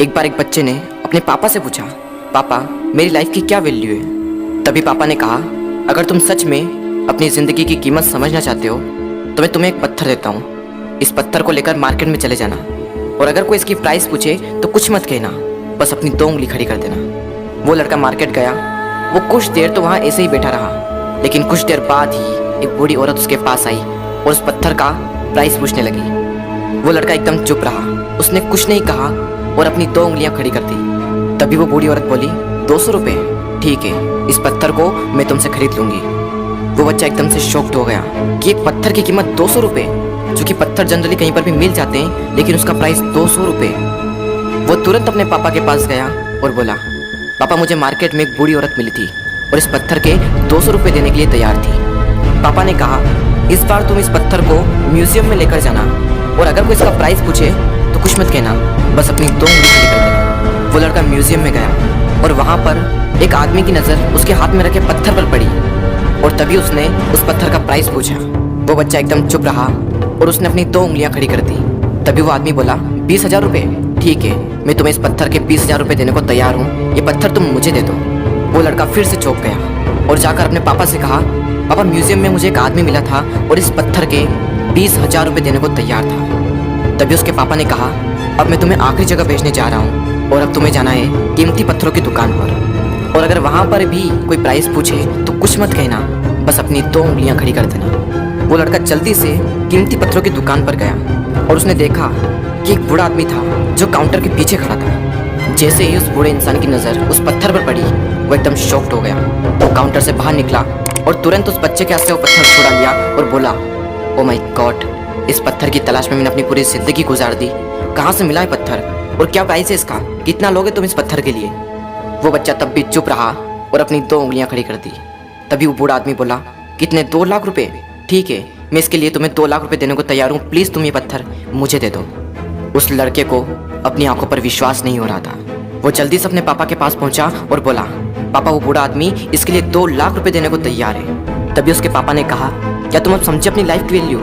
एक बार एक बच्चे ने अपने पापा से पूछा, पापा मेरी लाइफ की क्या वैल्यू है। तभी पापा ने कहा, अगर तुम सच में अपनी ज़िंदगी की कीमत समझना चाहते हो तो मैं तुम्हें एक पत्थर देता हूँ। इस पत्थर को लेकर मार्केट में चले जाना और अगर कोई इसकी प्राइस पूछे तो कुछ मत कहना, बस अपनी 2 उंगली खड़ी कर देना। वो लड़का मार्केट गया। वो कुछ देर तो वहाँ ऐसे ही बैठा रहा, लेकिन कुछ देर बाद ही एक बूढ़ी औरत उसके पास आई और उस पत्थर का प्राइस पूछने लगी। वो लड़का एकदम चुप रहा, उसने कुछ नहीं कहा और अपनी 2 उंगलियां खड़ी कर दी। तभी वो बूढ़ी औरत बोली, 200 रुपये, ठीक है, इस पत्थर को मैं तुमसे खरीद लूंगी। वो बच्चा एकदम से शॉक्ड हो गया कि एक पत्थर की कीमत 200 रुपये, जो कि पत्थर जनरली कहीं पर भी मिल जाते हैं, लेकिन उसका प्राइस 200 रुपये। वो तुरंत अपने पापा के पास गया और बोला, पापा मुझे मार्केट में एक बूढ़ी औरत मिली थी और इस पत्थर के 200 रुपये देने के लिए तैयार थी। पापा ने कहा, इस बार तुम इस पत्थर को म्यूजियम में लेकर जाना और अगर कोई इसका प्राइस पूछे तो कुछ मत कहना, बस अपनी 2 उंगली खड़ी कर देना। वो लड़का म्यूजियम में गया और वहाँ पर एक आदमी की नज़र उसके हाथ में रखे पत्थर पर पड़ी और तभी उसने उस पत्थर का प्राइस पूछा। वो बच्चा एकदम चुप रहा और उसने अपनी 2 उंगलियां खड़ी कर दी। तभी वो आदमी बोला, 20,000 रुपये, ठीक है, मैं तुम्हें इस पत्थर के 20,000 रुपये देने को तैयार हूँ, ये पत्थर तुम मुझे दे दो। वो लड़का फिर से चौंक गया और जाकर अपने पापा से कहा, पापा म्यूजियम में मुझे एक आदमी मिला था और इस पत्थर के 20,000 रुपये देने को तैयार था। तभी उसके पापा ने कहा, अब मैं तुम्हें आखिरी जगह भेजने जा रहा हूँ और अब तुम्हें जाना है कीमती पत्थरों की दुकान पर और अगर वहाँ पर भी कोई प्राइस पूछे तो कुछ मत कहना, बस अपनी 2 उंगलियां खड़ी कर देना। वो लड़का जल्दी से कीमती पत्थरों की दुकान पर गया और उसने देखा कि एक बूढ़ा आदमी था जो काउंटर के पीछे खड़ा था। जैसे ही उस बूढ़े इंसान की नज़र उस पत्थर पर पड़ी, वो एकदम शॉक्ड हो गया। वो काउंटर से बाहर निकला और तुरंत उस बच्चे के हाथ से वो पत्थर छुड़ा लिया और बोला, ओ माय गॉड, इस पत्थर की तलाश में मैंने अपनी पूरी ज़िंदगी गुजार दी। कहाँ से मिला है पत्थर और क्या प्राइस है इसका, कितना लोगे तुम इस पत्थर के लिए। वो बच्चा तब भी चुप रहा और अपनी 2 उंगलियां खड़ी कर दी। तभी वो बूढ़ा आदमी बोला, कितने, 2 लाख रुपए, ठीक है, मैं इसके लिए तुम्हें 2 लाख रुपए देने को तैयार हूँ, प्लीज़ तुम ये पत्थर मुझे दे दो। उस लड़के को अपनी आंखों पर विश्वास नहीं हो रहा था। वो जल्दी से अपने पापा के पास पहुंचा और बोला, पापा वो बूढ़ा आदमी इसके लिए 2 लाख रुपए देने को तैयार है। तभी उसके पापा ने कहा, क्या तुम अब समझे अपनी लाइफ की वैल्यू?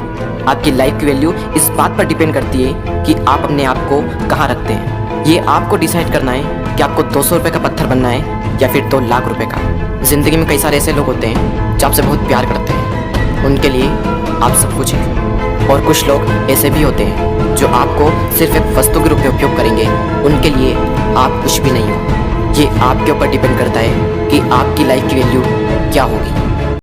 आपकी लाइफ की वैल्यू इस बात पर डिपेंड करती है कि आप अपने आप को कहाँ रखते हैं। ये आपको डिसाइड करना है कि आपको 200 रुपये का पत्थर बनना है या फिर 2 लाख रुपए का। ज़िंदगी में कई सारे ऐसे लोग होते हैं जो आपसे बहुत प्यार करते हैं, उनके लिए आप सब कुछ हैं, और कुछ लोग ऐसे भी होते हैं जो आपको सिर्फ एक वस्तु के रूप में उपयोग करेंगे, उनके लिए आप कुछ भी नहीं हो। ये आपके ऊपर डिपेंड करता है कि आपकी लाइफ की वैल्यू क्या होगी।